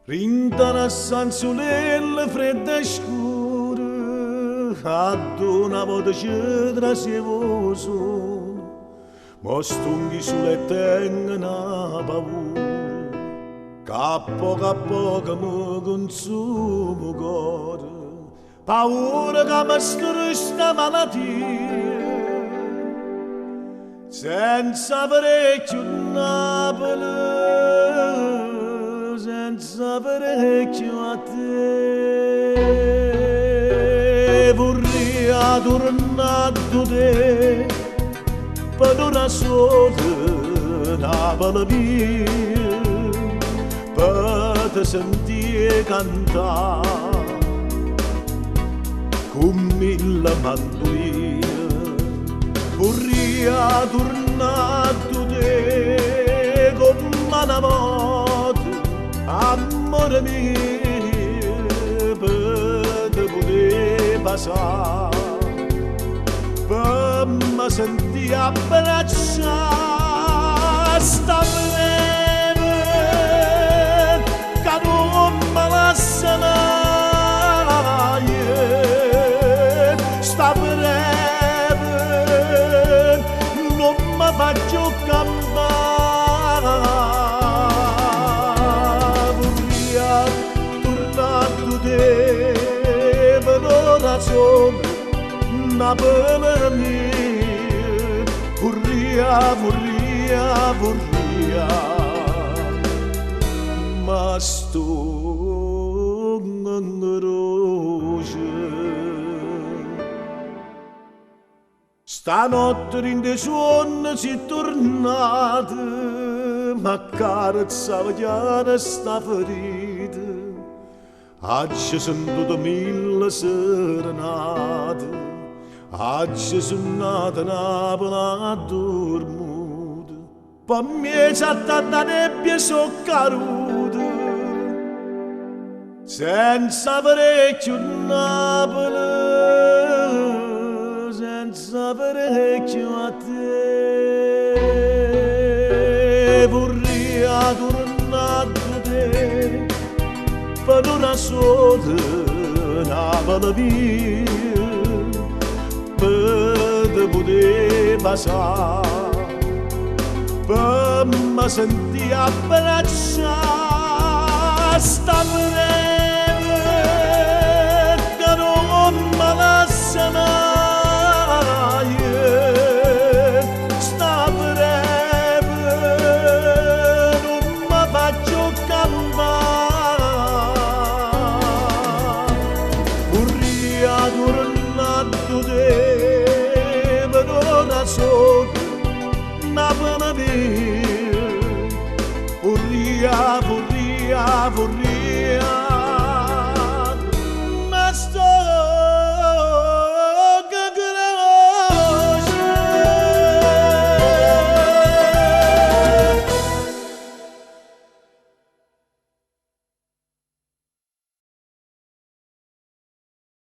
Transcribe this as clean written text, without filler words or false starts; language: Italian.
Rintana sanzulelle fredde e scure, ad una volta ci trasievoso, ma stunghi sulle tenne una paura, che a poco mi consuma cuore, paura che mi strusca malattia, senza parecchio Napoli, senza parecchio a te. Vorrei tornare da te per una sola Napoli mia, per te sentire cantare con mille mandoline. Vorrei tornare da te come una volta, amore mio, per te poter passare, per me sentire abbracciare sta breve che non mi lascia mai, sta breve non mi faccio campare. Napoli mia, vorrei, ma sto angoscia. Stanotte in dei suoni si è tornata, ma carezzava chiara sta ferita. Oggi sono tutte mille serenate, oggi sono nata Napoli a dormire, per me c'è tanta nebbia so caduta, senza parecchio Napoli, senza parecchio a te. Vorrei tornare da te per una sola Napoli mia, per te poter passare, per me sentire abbracciare sta breve che non mi lascia mai, sta breve non mi faccio campare. Vorrei tornare da te per una sola Napoli mia, vorrei